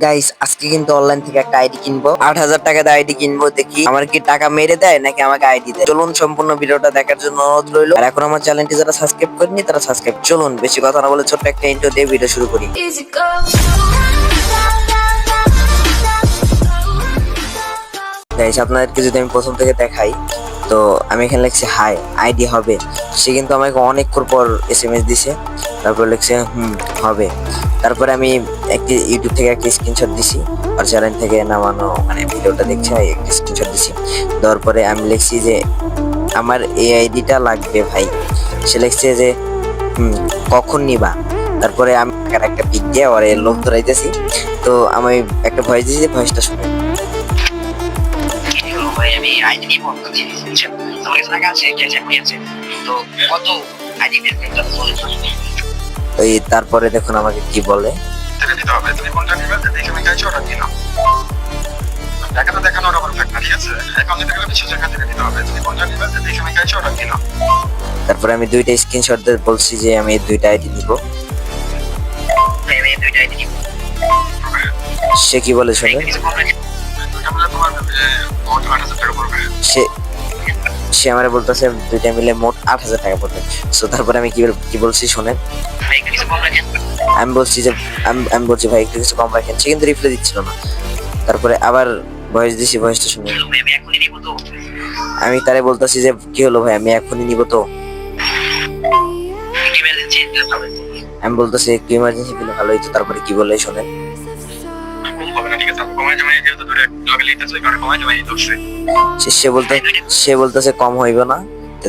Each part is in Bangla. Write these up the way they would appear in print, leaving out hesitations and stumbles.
গাইস আজকে কিন্তু অনলাইন থেকে একটা আইডি কিনবো, 8,000 টাকা দিয়ে আইডি কিনবো। দেখি আমার কি টাকা মেরে দেয় নাকি আমাকে আইডি দেয়। চলুন সম্পূর্ণ ভিডিওটা দেখার জন্য অনুরোধ রইলো। আর এখন আমার চ্যানেলটি যারা সাবস্ক্রাইব করেনি তারা সাবস্ক্রাইব। চলুন বেশি কথা না বলে ছোট্ট একটা ইন্ট্রো দিয়ে ভিডিও শুরু করি। গাইস আপনাদেরকে যদি আমি প্রথম থেকে দেখাই, তো আমি এখানে লিখছি হাই আইডি হবে। সে কিন্তু আমাকে অনেকক্ষণ পর এসএমএস দিছে, তারপর লিখছে হবে। তারপরে আমি একটি ইউটিউব থেকে একটা স্ক্রিনশট দিছি, আর চ্যানেল থেকে নামানো মানে ভিডিওটা দেখছি, একটা স্ক্রিনশট দিছি। দেওয়ার পরে আমি লিখছি যে আমার এই আইডিটা লাগবে ভাই। সে লিখছে যে কখন নিবা। তারপরে আমি একটা পিক দিয়ে ওর লোক ধরাইতেছি। তো আমি একটা ভয়েস দিয়েছি, ভয়েসটা শুনে আমি আইডি নিব আমার কাছে টাকা আছে, ক্যাশ আছে, তো কত আইডি বের করতে হবে। ওই তারপরে দেখুন আমাকে কি বলে, দিতে হবে তুমি কোনটা নিবে দেখে আমি চাইছি ওটা দিলাম। টাকাটা দেখানোর আবার থাক না, ঠিক আছে? এখন যেটা গেলে বিশেষ জায়গা থেকে দিতে হবে তুমি কোনটা নিবে দেখে আমি চাইছি ওটা দিলাম। তারপরে আমি দুইটা স্ক্রিনশট দিয়ে বলছি যে আমি এই দুইটা আইডি নিব। আমি এই দুইটা আইডি নিব। সে কি বলে শুনে, সে আমারে বলতেছে দুইটা মিলে মোট 8,000 টাকা পড়বে। সো তারপরে আমি কি বলছি শুনেন, আমি বলছি যে আমি বলছি ভাই একটু কিছু কম রাখেন। সে কিন্তু রিপ্লাই দিচ্ছিল না। তারপরে আবার ভয়েস দিছি, ভয়েসটা শুনে আমি তারে বলতেছি যে কি হলো ভাই আমি এখনই নিব। তো আমি বলতেছি একটু ইমার্জেন্সি দিলে ভালো হইতো। তারপরে কি বলে শোনেন, সে বলতেছে কম হইব না।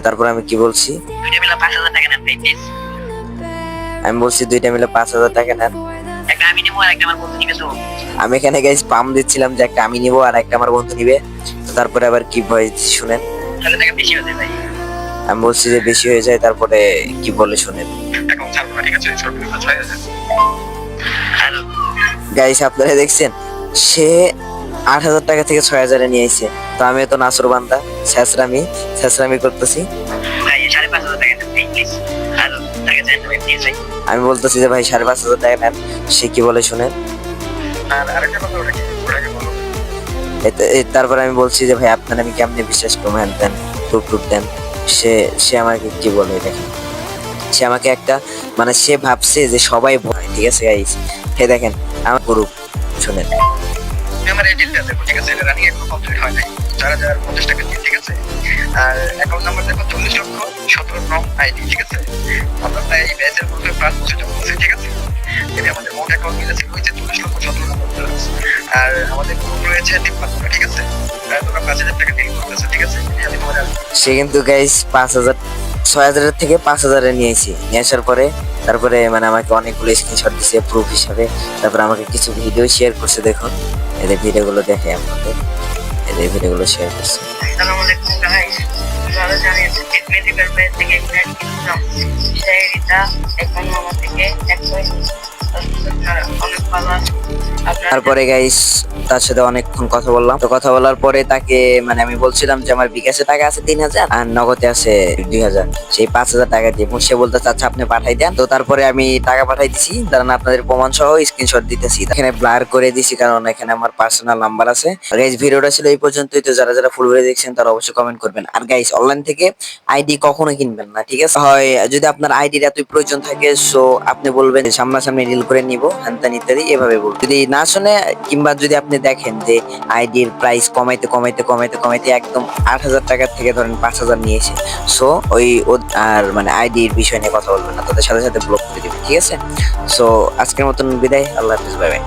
তারপর আমি কি বলছি, আমি বলছি দুইটা মিলে 5,000 টাকা নেন। আমি এখানে গাইস পাম দিচ্ছিলাম যে একটা আমি নিব আর একটা আমার বন্ধু নিবে। তারপরে আবার কি ভয়েস শুনেন, আমি বলছি যে বেশি হয়ে যায়। তারপরে কি বলে শুনেন গাইস, আপনারা দেখছেন সে 8,000 টাকা থেকে 6,000 নিয়ে আইছে। তো আমি তো নাসর বান্দা ছেঁচড়ামি করতেছি। আমি বলতেছি যে ভাই 5,500 টাকা নেন। সে কি বলে শুনেন, তারপর আমি বলছি যে ভাই আপনার আমি কেমনে বিশ্বাস করবো, হ্যান দেন প্রুফ দেন। সে আমাকে কি বলে দেখেন, সে আমাকে একটা মানে সে ভাবছে যে সবাই ভয়, ঠিক আছে গাইস। হে দেখেন আমার গ্রুপ শুনেন, আমার এই ডিলটা দেখো, ঠিক আছে? এটা রানিং এখনো কমপ্লিট হয় নাই। 4,050 টাকা দিয়ে, ঠিক আছে? আর অ্যাকাউন্ট নাম্বার দেখো 40,17,9 আইডি, ঠিক আছে? আমরা প্রায় এই ব্যাচের মধ্যে 5 বছর জমা আছে, ঠিক আছে? এটা আমাদের মোট অ্যাকাউন্ট মিলেছে হয়েছে 40,17,9 প্লাস। আর আমাদের গ্রুপ রয়েছে 53, ঠিক আছে? তোমরা 5,000 টাকা ডিল করতেছো, ঠিক আছে? আমি তোমাদের সে কিন্তু গাইস 6,000 থেকে 5,000 নিয়েছি। নিয়ে আসার পরে তারপরে মানে আমাকে অনেকগুলো স্ক্রিনশট দিছে প্রুফ হিসাবে। তারপরে আমাকে কিছু ভিডিও শেয়ার করছে। দেখুন এদের ভিডিওগুলো দেখে আপনাদের, এদের ভিডিওগুলো শেয়ার করছে। আসসালামু আলাইকুম গাইস, আপনারা জানেন যে মেডিকেল পেজ থেকে একটা কিনলাম। সেইটা এখন আমার থেকে 1 অনেক ভালো আছে। তারপরে গাইস তার সাথে অনেকক্ষণ কথা বললাম। তো কথা বলার পরে তাকে মানে আমি বলছিলাম যে আমার বিকাশে টাকা আছে 3,000 আর নগদে আছে 2,000, সেই 5,000 টাকা দিয়ে। সে বলতে চাচ্ছে আপনি পাঠাই দেন। তো তারপরে আমি টাকা পাঠাই দিছি, দাঁড়ান আপনাদের প্রমাণ সহ স্ক্রিনশট দিতেছি। এখানে ব্লার করে দিছি কারণ এখানে আমার পার্সোনাল নাম্বার আছে। গাইস ভিডিওটা ছিল এই পর্যন্তই। তো যারা ফুল ভিডিও দেখছেন তারা অবশ্যই কমেন্ট করবেন। আর গাইস অনলাইন থেকে আইডি কখনো কিনবেন না, ঠিক আছে? হয় যদি আপনার আইডির এতই প্রয়োজন থাকে, সো আপনি বলবেন সামনাসামনি ডিল করে নিব, হ্যান ইত্যাদি এভাবে বলবেন। যদি না শুনে কিংবা যদি আপনি দেখেন যে আইডির প্রাইস কমাইতে একদম 8,000 টাকা থেকে ধরেন 5,000 নিয়েছে, সো ওই আর মানে আইডির বিষয় নিয়ে কথা বলবেন না, তাদের সাথে ব্লক করে দিবেন, ঠিক আছে? সো আজকের মতন বিদায়, আল্লাহ হাফেজ, বাই বাই।